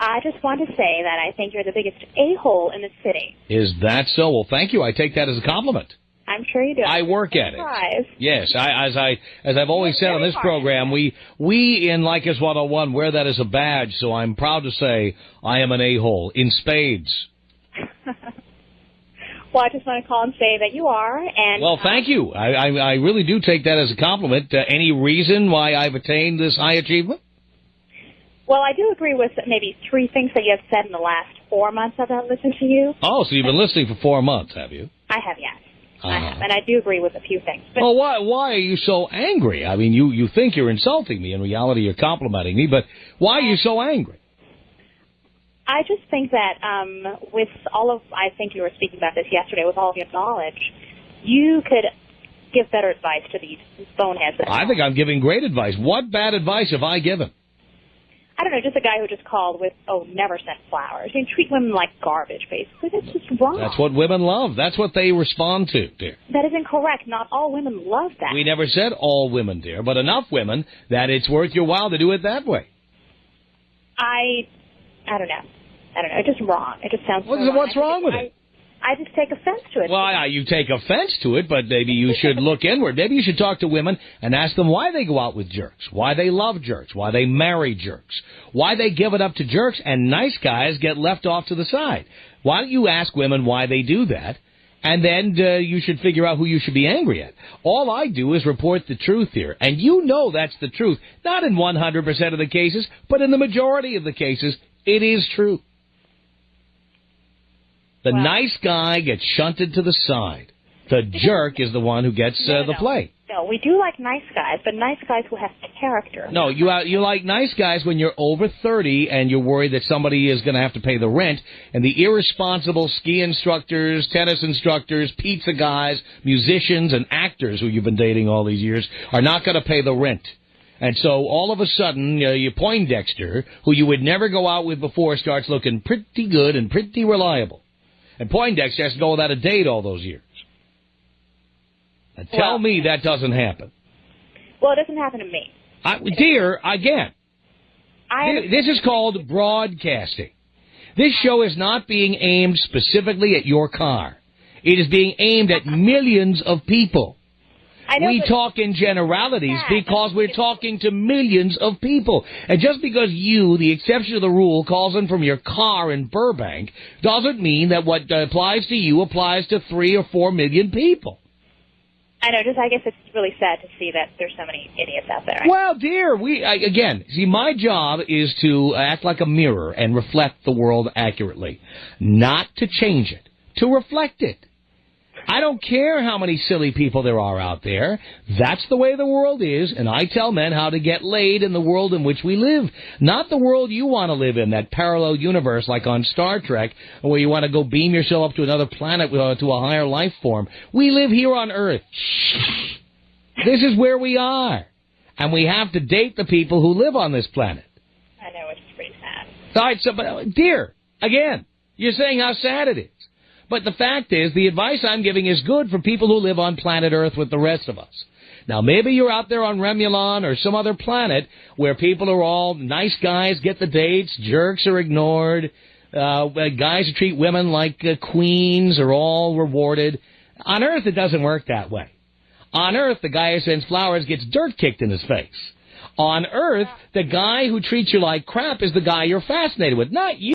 I just want to say that I think you're the biggest a-hole in the city. Is that so? Well, thank you. I take that as a compliment. I'm sure you do. I work at it. Yes, as I've always said on this program, we in Leykis 101 wear that as a badge. So I'm proud to say I am an a-hole in spades. Well, I just want to call and say that you are. And well, thank you. I really do take that as a compliment. Any reason why I've attained this high achievement? Well, I do agree with maybe 3 things that you have said in the last 4 months I've listened to you. Oh, so you've been listening for 4 months, have you? I have, yes. I have, and I do agree with a few things. But well, why are you so angry? I mean, you think you're insulting me. In reality, you're complimenting me. But why are you so angry? I just think that with all of, I think you were speaking about this yesterday, with all of your knowledge, you could give better advice to these boneheads. I think I'm giving great advice. What bad advice have I given? I don't know, just a guy who just called with, never sent flowers. You treat women like garbage, basically. That's just wrong. That's what women love. That's what they respond to, dear. That is incorrect. Not all women love that. We never said all women, dear, but enough women that it's worth your while to do it that way. I don't know. It's just wrong. It just sounds wrong. What's wrong with it? I just take offense to it. Well, you take offense to it, but maybe you should look inward. Maybe you should talk to women and ask them why they go out with jerks, why they love jerks, why they marry jerks, why they give it up to jerks, and nice guys get left off to the side. Why don't you ask women why they do that, and then you should figure out who you should be angry at. All I do is report the truth here, and you know that's the truth. Not in 100% of the cases, but in the majority of the cases, it is true. The nice guy gets shunted to the side. The jerk is the one who gets the play. No, we do like nice guys, but nice guys who have character. No, you like nice guys when you're over 30 and you're worried that somebody is going to have to pay the rent, and the irresponsible ski instructors, tennis instructors, pizza guys, musicians, and actors who you've been dating all these years are not going to pay the rent. And so all of a sudden, your Poindexter, who you would never go out with before, starts looking pretty good and pretty reliable. And Poindexter has to go without a date all those years. Now, tell me that doesn't happen. Well, it doesn't happen to me. Dear, again, this is called broadcasting. This show is not being aimed specifically at your car. It is being aimed at millions of people. We talk in generalities because we're talking to millions of people. And just because you, the exception to the rule, calls in from your car in Burbank, doesn't mean that what applies to you applies to 3 or 4 million people. I know, I guess it's really sad to see that there's so many idiots out there. Well, dear, my job is to act like a mirror and reflect the world accurately. Not to change it, to reflect it. I don't care how many silly people there are out there. That's the way the world is, and I tell men how to get laid in the world in which we live. Not the world you want to live in, that parallel universe like on Star Trek, where you want to go beam yourself up to another planet to a higher life form. We live here on Earth. This is where we are. And we have to date the people who live on this planet. I know, it's pretty sad. All right, but, dear, again, you're saying how sad it is. But the fact is, the advice I'm giving is good for people who live on planet Earth with the rest of us. Now, maybe you're out there on Remulon or some other planet where people are all nice guys, get the dates, jerks are ignored, guys who treat women like queens are all rewarded. On Earth, it doesn't work that way. On Earth, the guy who sends flowers gets dirt kicked in his face. On Earth, the guy who treats you like crap is the guy you're fascinated with, not you.